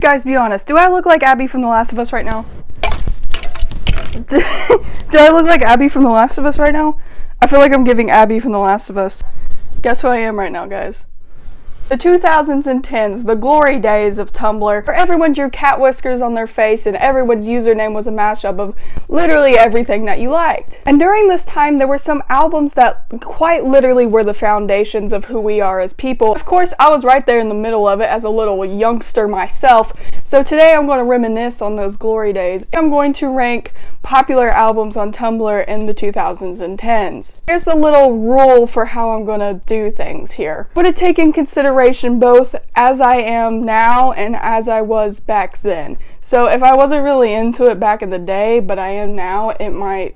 Guys, be honest. Do I look like Abby from The Last of Us right now? Do I look like Abby from The Last of Us right now? I feel like I'm giving Abby from The Last of Us. Guess who I am right now, guys? The 2000s and 10s, the glory days of Tumblr, where everyone drew cat whiskers on their face and everyone's username was a mashup of literally everything that you liked. And during this time, there were some albums that quite literally were the foundations of who we are as people. Of course, I was right there in the middle of it as a little youngster myself, so today I'm going to reminisce on those glory days. I'm going to rank popular albums on Tumblr in the 2000s and 10s. Here's a little rule for how I'm going to do things here. I'm going to take in consideration both as I am now and as I was back then. So if I wasn't really into it back in the day, but I am now, it might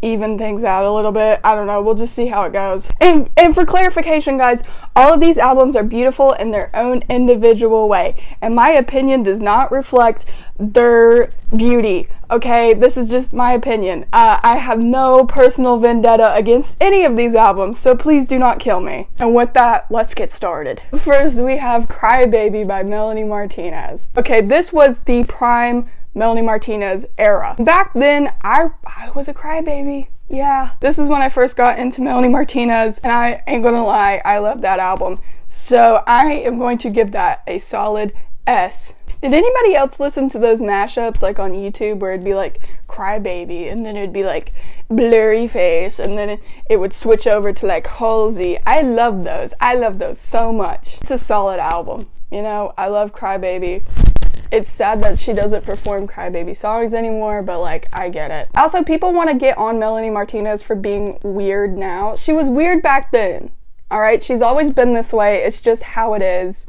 even things out a little bit. I don't know, we'll just see how it goes. And for clarification, guys, all of these albums are beautiful in their own individual way, and my opinion does not reflect their beauty, okay? This is just my opinion. I have no personal vendetta against any of these albums, so please do not kill me. And with that, let's get started. First, we have Cry Baby by Melanie Martinez. Okay, this was the prime Melanie Martinez era. Back then, I was a crybaby. Yeah. This is when I first got into Melanie Martinez, and I ain't gonna lie, I love that album. So I am going to give that a solid S. Did anybody else listen to those mashups like on YouTube where it'd be like Crybaby and then it'd be like Blurry Face and then it would switch over to like Halsey? I love those. I love those so much. It's a solid album. You know, I love Crybaby. It's sad that she doesn't perform Crybaby songs anymore, but like, I get it. Also, people want to get on Melanie Martinez for being weird now. She was weird back then, all right? She's always been this way. It's just how it is.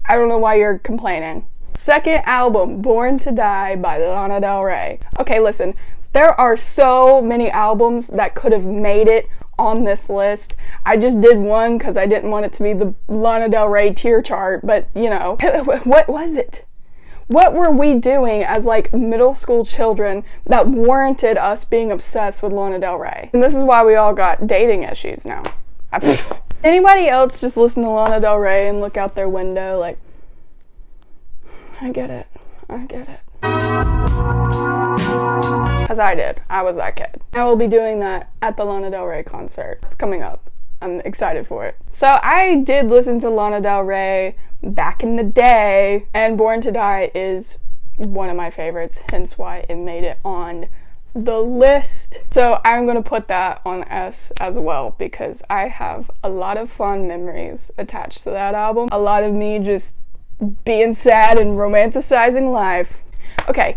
I don't know why you're complaining. Second album, Born to Die by Lana Del Rey. Okay, listen, there are so many albums that could have made it on this list. I just did one because I didn't want it to be the Lana Del Rey tier chart, but you know, what was it? What were we doing as like middle school children that warranted us being obsessed with Lana Del Rey? And this is why we all got dating issues now. Anybody else just listen to Lana Del Rey and look out their window like, I get it. I get it. As I did. I was that kid. I will be doing that at the Lana Del Rey concert. It's coming up. I'm excited for it. So I did listen to Lana Del Rey back in the day, and Born to Die is one of my favorites, hence why it made it on the list. So I'm gonna put that on S as well because I have a lot of fond memories attached to that album. A lot of me just being sad and romanticizing life. Okay,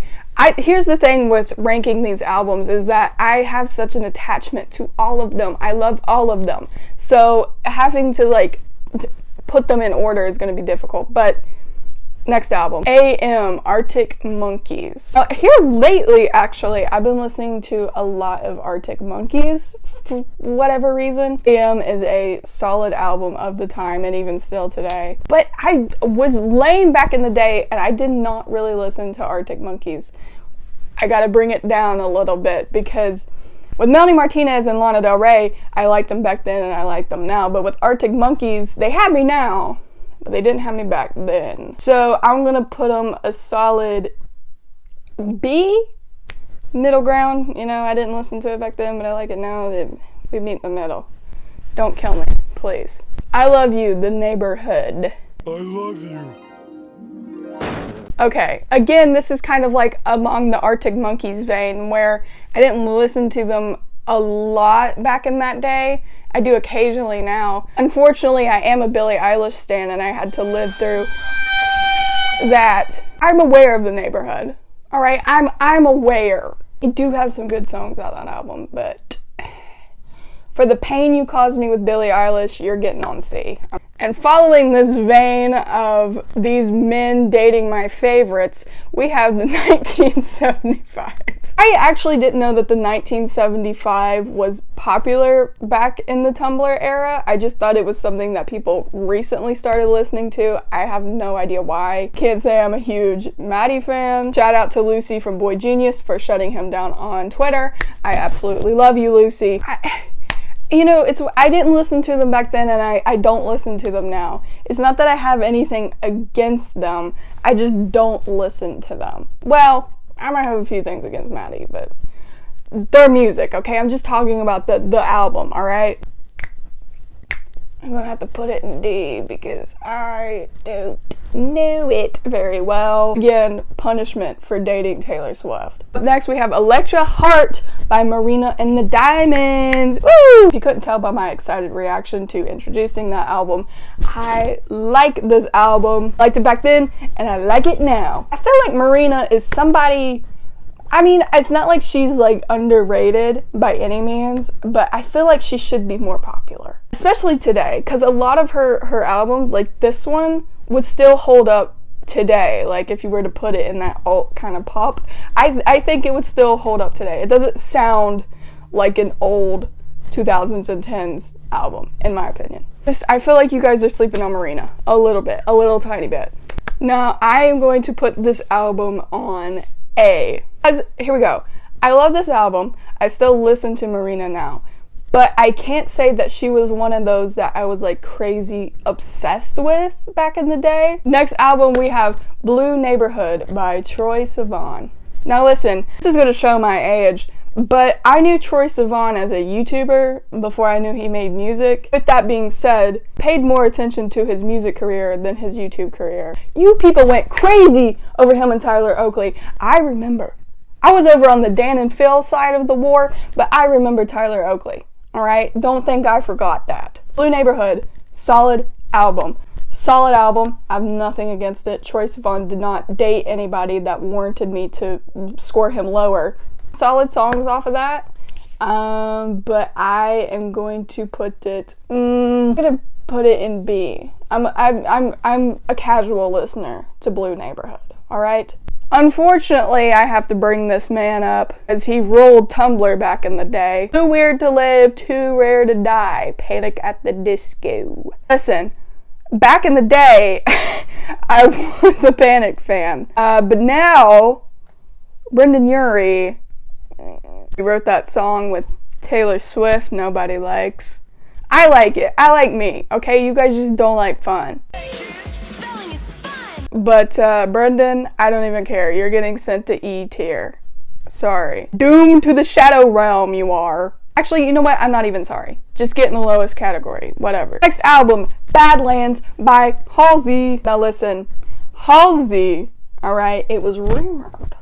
here's the thing with ranking these albums is that I have such an attachment to all of them. I love all of them. So having to like put them in order is going to be difficult. But next album, AM, Arctic Monkeys. Here lately, actually, I've been listening to a lot of Arctic Monkeys for whatever reason. AM is a solid album of the time and even still today. But I was lame back in the day and I did not really listen to Arctic Monkeys. I gotta bring it down a little bit because with Melanie Martinez and Lana Del Rey, I liked them back then and I like them now. But with Arctic Monkeys, they had me now, but they didn't have me back then. So I'm gonna put them a solid B, middle ground. You know, I didn't listen to it back then, but I like it now. We meet in the middle. Don't kill me, please. I Love You, The Neighborhood. I love you. Okay, again, this is kind of like among the Arctic Monkeys vein where I didn't listen to them a lot back in that day. I do occasionally now. Unfortunately, I am a Billie Eilish stan and I had to live through that. I'm aware of The Neighborhood. All right, I'm aware. I do have some good songs on that album, but for the pain you caused me with Billie Eilish, you're getting on C. And following this vein of these men dating my favorites, we have the 1975. I actually didn't know that the 1975 was popular back in the Tumblr era. I just thought it was something that people recently started listening to. I have no idea why. Can't say I'm a huge Maddie fan. Shout out to Lucy from Boy Genius for shutting him down on Twitter. I absolutely love you, Lucy. you know, I didn't listen to them back then, and I don't listen to them now. It's not that I have anything against them, I just don't listen to them. Well, I might have a few things against Maddie, but their music, okay? I'm just talking about the album, alright? I'm gonna have to put it in D because I don't know it very well. Again, punishment for dating Taylor Swift. Up next, we have Electra Heart by Marina and the Diamonds. Woo! If you couldn't tell by my excited reaction to introducing that album, I like this album. Liked it back then, and I like it now. I feel like Marina is somebody, I mean, it's not like she's like underrated by any means, but I feel like she should be more popular. Especially today, because a lot of her albums, like this one, would still hold up today. Like if you were to put it in that alt kind of pop, I think it would still hold up today. It doesn't sound like an old 2000s and 10s album, in my opinion. I feel like you guys are sleeping on Marina a little bit, a little tiny bit. Now, I am going to put this album on A. Here we go. I love this album. I still listen to Marina now. But I can't say that she was one of those that I was like crazy obsessed with back in the day. Next album we have Blue Neighborhood by Troye Sivan. Now listen, this is going to show my age, but I knew Troye Sivan as a YouTuber before I knew he made music. With that being said, paid more attention to his music career than his YouTube career. You people went crazy over him and Tyler Oakley. I remember. I was over on the Dan and Phil side of the war, but I remember Tyler Oakley. Alright? Don't think I forgot that. Blue Neighborhood, solid album. Solid album. I have nothing against it. Troye Sivan did not date anybody that warranted me to score him lower. Solid songs off of that. But I am going to put it I'm gonna put it in B. I'm a casual listener to Blue Neighborhood. Alright? Unfortunately, I have to bring this man up as he ruled Tumblr back in the day. Too weird to live, too rare to die. Panic at the Disco. Listen, back in the day, I was a Panic fan. But now, Brendan Urie, he wrote that song with Taylor Swift, nobody likes. I like it. I like me, okay? You guys just don't like fun. But Brendan, I don't even care. You're getting sent to E tier. Sorry. Doomed to the shadow realm, you are. Actually, you know what? I'm not even sorry. Just get in the lowest category. Whatever. Next album, Badlands by Halsey. Now listen, Halsey, alright, it was rumored.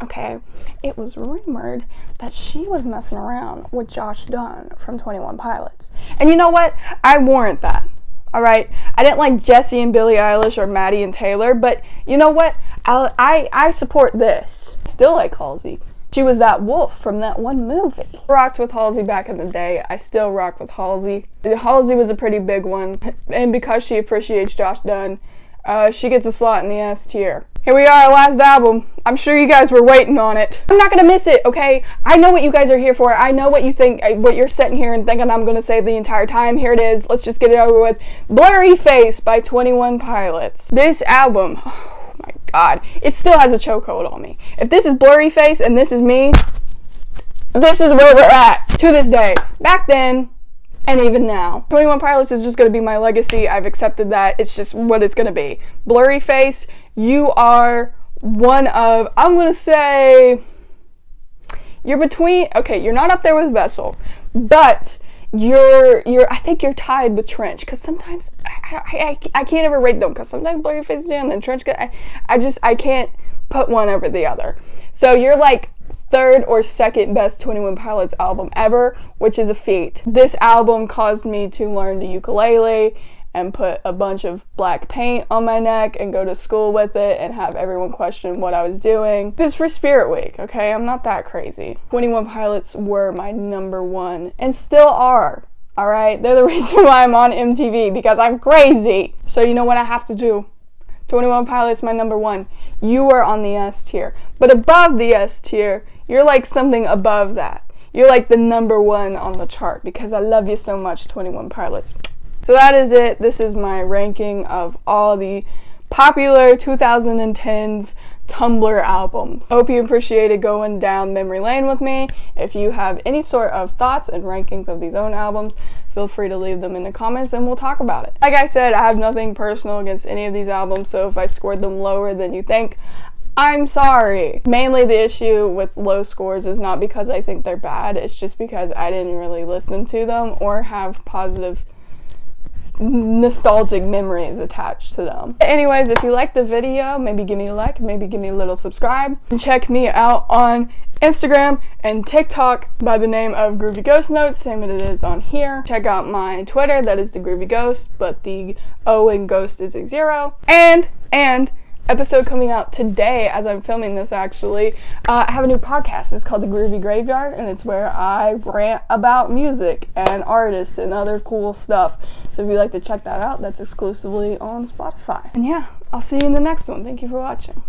Okay, it was rumored that she was messing around with Josh Dun from 21 Pilots. And you know what? I warrant that. Alright, I didn't like Jessie and Billie Eilish or Maddie and Taylor, but you know what? I support this. Still like Halsey. She was that wolf from that one movie. Rocked with Halsey back in the day. I still rock with Halsey. Halsey was a pretty big one, and because she appreciates Josh Dun, she gets a slot in the S tier. Here we are, last album. I'm sure you guys were waiting on it. I'm not gonna miss it, okay? I know what you guys are here for. I know what you think, what you're sitting here and thinking I'm gonna say the entire time. Here it is. Let's just get it over with. Blurry Face by 21 Pilots. This album, oh my god, it still has a chokehold on me. If this is Blurry Face and this is me, this is where we're at to this day. Back then, and even now. 21 Pilots is just going to be my legacy. I've accepted that. It's just what it's going to be. Blurry Face, you are one of, I'm going to say, you're between, okay, you're not up there with Vessel, but I think you're tied with Trench, because sometimes, I can't ever rate them, because sometimes Blurry Face is down, and then Trench, I can't put one over the other. So you're like third or second best 21 Pilots album ever, which is a feat. This album caused me to learn the ukulele and put a bunch of black paint on my neck and go to school with it and have everyone question what I was doing. It was for Spirit Week, okay? I'm not that crazy. 21 Pilots were my number one and still are, alright? They're the reason why I'm on MTV, because I'm crazy. So you know what I have to do? 21 Pilots, my number one. You are on the S tier. But above the S tier, you're like something above that. You're like the number one on the chart, because I love you so much, 21 Pilots. So that is it. This is my ranking of all the popular 2010s Tumblr albums. Hope you appreciated going down memory lane with me. If you have any sort of thoughts and rankings of these own albums, feel free to leave them in the comments and we'll talk about it. Like I said, I have nothing personal against any of these albums, so if I scored them lower than you think, I'm sorry. Mainly the issue with low scores is not because I think they're bad, it's just because I didn't really listen to them or have positive nostalgic memories attached to them. Anyways, if you liked the video, maybe give me a like, maybe give me a little subscribe, and check me out on Instagram and TikTok by the name of Groovy Ghost Notes, same as it is on here. Check out my Twitter, that is the Groovy Ghost, but the O in Ghost is a 0. And episode coming out today as I'm filming this actually, I have a new podcast. It's called The Groovy Graveyard, and it's where I rant about music and artists and other cool stuff. So if you'd like to check that out, that's exclusively on Spotify. And yeah, I'll see you in the next one. Thank you for watching.